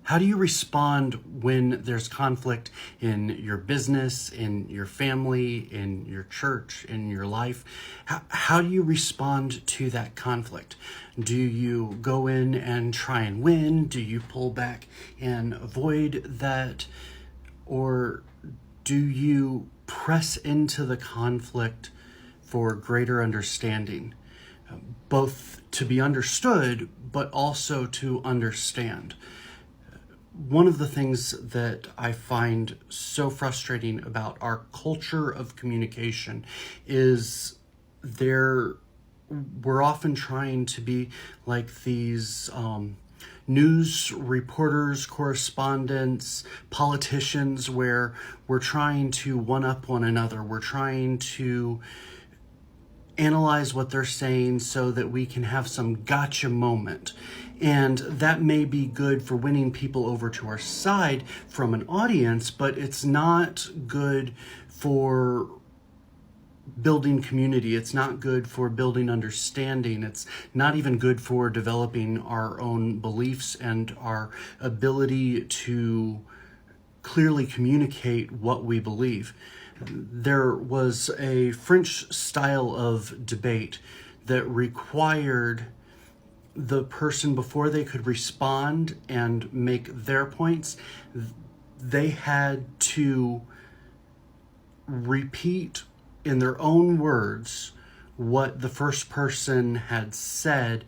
How do you respond when there's conflict in your business, in your family, in your church, in your life? How do you respond to that conflict? Do you go in and try and win? Do you pull back and avoid that? Or do you press into the conflict for greater understanding? Both to be understood, but also to understand. One of the things that I find so frustrating about our culture of communication is we're often trying to be like these news reporters, correspondents, politicians, where we're trying to one-up one another. We're trying to analyze what they're saying so that we can have some gotcha moment. And that may be good for winning people over to our side from an audience, but it's not good for building community. It's not good for building understanding. It's not even good for developing our own beliefs and our ability to clearly communicate what we believe. There was a French style of debate that required the person, before they could respond and make their points, they had to repeat in their own words what the first person had said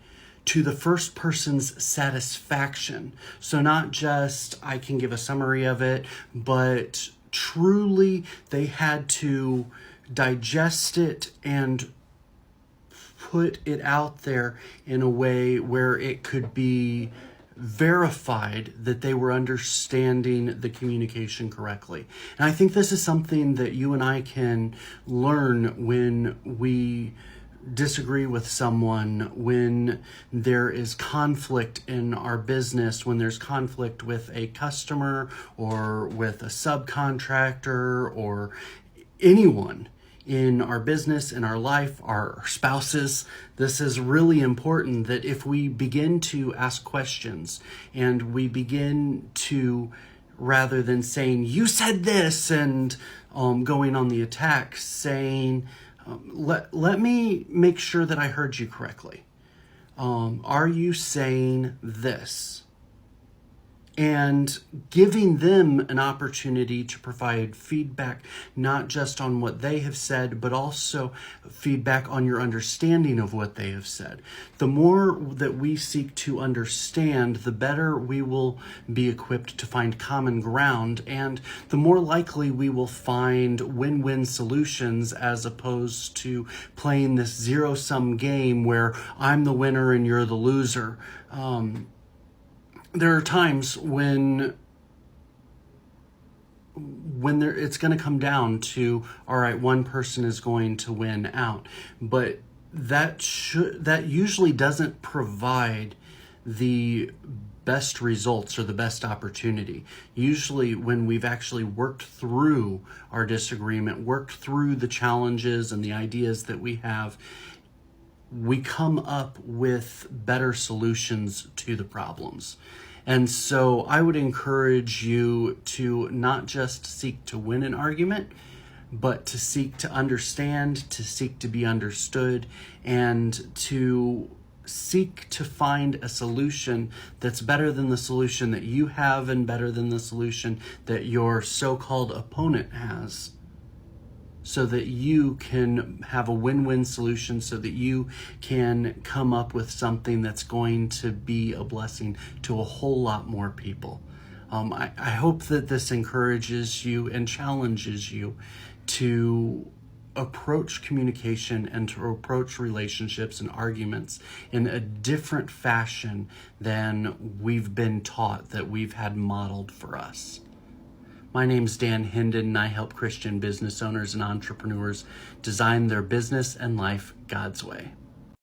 to the first person's satisfaction. So not just I can give a summary of it, but truly they had to digest it and put it out there in a way where it could be verified that they were understanding the communication correctly. And I think this is something that you and I can learn when we disagree with someone, when there is conflict in our business, when there's conflict with a customer or with a subcontractor or anyone in our business, in our life, our spouses. This is really important, that if we begin to ask questions and we begin to, rather than saying, you said this, and going on the attack, saying, let me make sure that I heard you correctly. Are you saying this? And giving them an opportunity to provide feedback, not just on what they have said, but also feedback on your understanding of what they have said. The more that we seek to understand, the better we will be equipped to find common ground, and the more likely we will find win-win solutions, as opposed to playing this zero-sum game where I'm the winner and you're the loser. There are times when it's going to come down to, all right, one person is going to win out, but that usually doesn't provide the best results or the best opportunity. Usually when we've actually worked through our disagreement, worked through the challenges and the ideas that we have, we come up with better solutions to the problems. And so I would encourage you to not just seek to win an argument, but to seek to understand, to seek to be understood, and to seek to find a solution that's better than the solution that you have and better than the solution that your so-called opponent has, so that you can have a win-win solution, so that you can come up with something that's going to be a blessing to a whole lot more people. I hope that this encourages you and challenges you to approach communication and to approach relationships and arguments in a different fashion than we've been taught, that we've had modeled for us. My name's Dan Hinden, and I help Christian business owners and entrepreneurs design their business and life God's way.